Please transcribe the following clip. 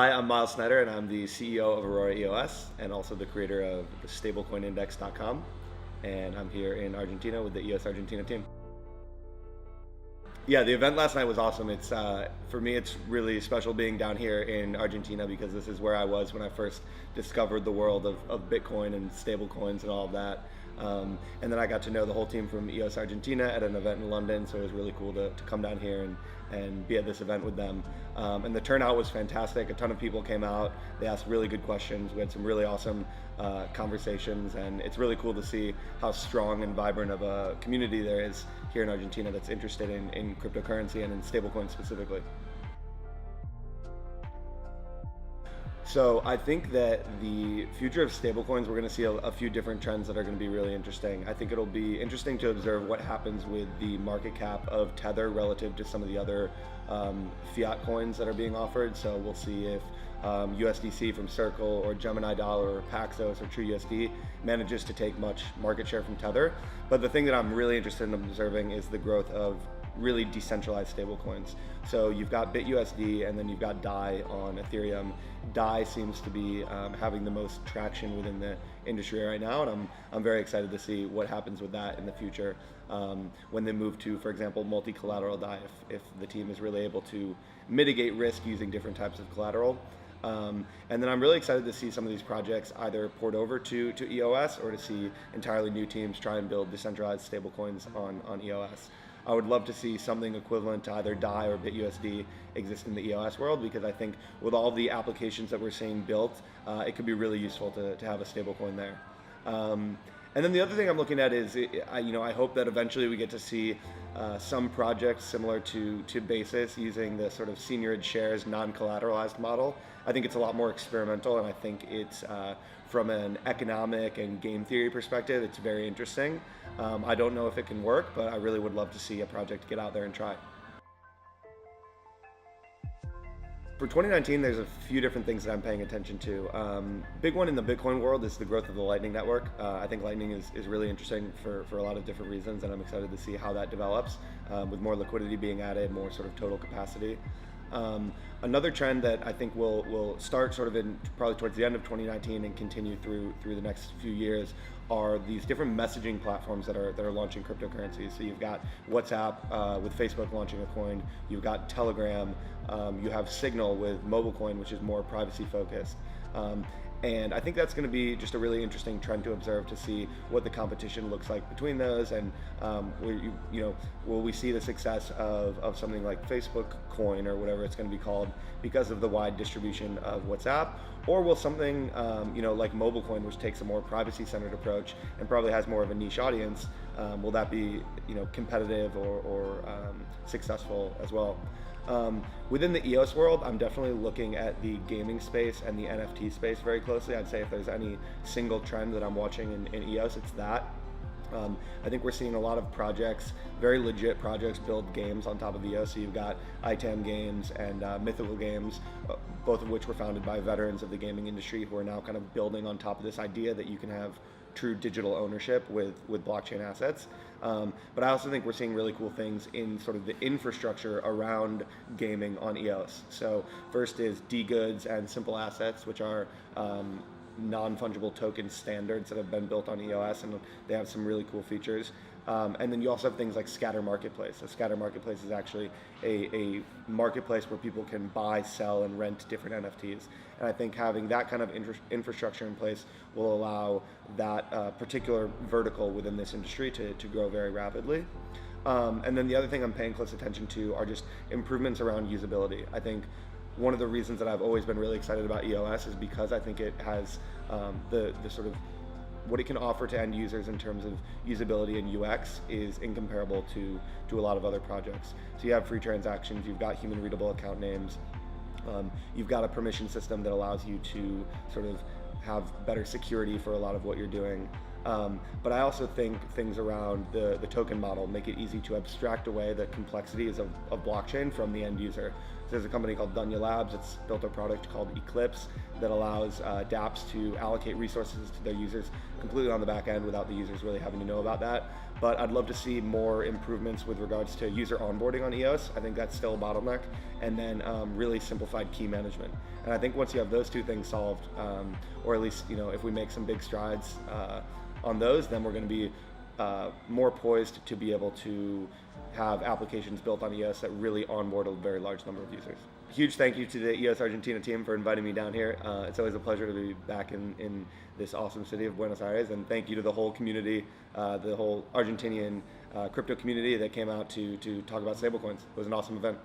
Hi, I'm Myles Snider, and I'm the CEO of Aurora EOS and also the creator of the stablecoinindex.com. And I'm here in Argentina with the EOS Argentina team. Yeah, the event last night was awesome. It's for me, it's really special being down here in Argentina because this is where I was when I first discovered the world of Bitcoin and stable coins and all of that. And then I got to know the whole team from EOS Argentina at an event in London, so it was really cool to come down here and be at this event with them. And the turnout was fantastic. A ton of people came out. They asked really good questions. We had some really awesome conversations, and it's really cool to see how strong and vibrant of a community there is here in Argentina that's interested in cryptocurrency and in stablecoins specifically. So I think that the future of stablecoins, we're going to see a few different trends that are going to be really interesting. I think it'll be interesting to observe what happens with the market cap of Tether relative to some of the other fiat coins that are being offered. So we'll see if USDC from Circle or Gemini Dollar or Paxos or TrueUSD manages to take much market share from Tether. But the thing that I'm really interested in observing is the growth of really decentralized stablecoins. So you've got BitUSD and then you've got DAI on Ethereum. DAI seems to be having the most traction within the industry right now, and I'm very excited to see what happens with that in the future when they move to, for example, multi-collateral DAI, if the team is really able to mitigate risk using different types of collateral. And then I'm really excited to see some of these projects either port over to EOS or to see entirely new teams try and build decentralized stablecoins on EOS. I would love to see something equivalent to either DAI or BitUSD exist in the EOS world, because I think with all the applications that we're seeing built, it could be really useful to have a stablecoin there. And then the other thing I'm looking at is, I hope that eventually we get to see some projects similar to Basis using the sort of seigniorage shares non-collateralized model. I think it's a lot more experimental, and I think it's from an economic and game theory perspective, it's very interesting. I don't know if it can work, but I really would love to see a project get out there and try. For 2019, there's a few different things that I'm paying attention to. Big one in the Bitcoin world is the growth of the Lightning Network. I think Lightning is really interesting for a lot of different reasons, and I'm excited to see how that develops with more liquidity being added, more sort of total capacity. Another trend that I think will start sort of in probably towards the end of 2019 and continue through the next few years are these different messaging platforms that are launching cryptocurrencies. So you've got WhatsApp with Facebook launching a coin, you've got Telegram, you have Signal with mobile coin, which is more privacy focused. And I think that's going to be just a really interesting trend to observe, to see what the competition looks like between those, and will we see the success of something like Facebook Coin or whatever it's going to be called because of the wide distribution of WhatsApp, or will something like mobile coin, which takes a more privacy-centered approach and probably has more of a niche audience, will that be competitive or successful as well? Within the EOS world, I'm definitely looking at the gaming space and the NFT space very closely. I'd say if there's any single trend that I'm watching in EOS, it's that. I think we're seeing a lot of projects, very legit projects, build games on top of EOS. So you've got ITAM Games and Mythical Games, both of which were founded by veterans of the gaming industry who are now kind of building on top of this idea that you can have true digital ownership with blockchain assets. But I also think we're seeing really cool things in sort of the infrastructure around gaming on EOS. So first is D-Goods and Simple Assets, which are non-fungible token standards that have been built on EOS, and they have some really cool features. And then you also have things like Scatter Marketplace. So Scatter Marketplace is actually a marketplace where people can buy, sell, and rent different NFTs. And I think having that kind of infrastructure in place will allow that particular vertical within this industry to grow very rapidly. And then the other thing I'm paying close attention to are just improvements around usability. I think one of the reasons that I've always been really excited about EOS is because I think it has the sort of what it can offer to end users in terms of usability and UX is incomparable to a lot of other projects. So you have free transactions, you've got human readable account names, you've got a permission system that allows you to sort of have better security for a lot of what you're doing. But I also think things around the token model make it easy to abstract away the complexities of blockchain from the end user. So there's a company called Dunya Labs. It's built a product called Eclipse that allows dApps to allocate resources to their users completely on the back end without the users really having to know about that. but I'd love to see more improvements with regards to user onboarding on EOS. I think that's still a bottleneck, and then really simplified key management. And I think once you have those two things solved, or at least if we make some big strides on those, then we're going to be more poised to be able to have applications built on EOS that really onboard a very large number of users. Huge thank you to the EOS Argentina team for inviting me down here. It's always a pleasure to be back in this awesome city of Buenos Aires, and thank you to the whole community, the whole Argentinian crypto community that came out to talk about stablecoins. It was an awesome event.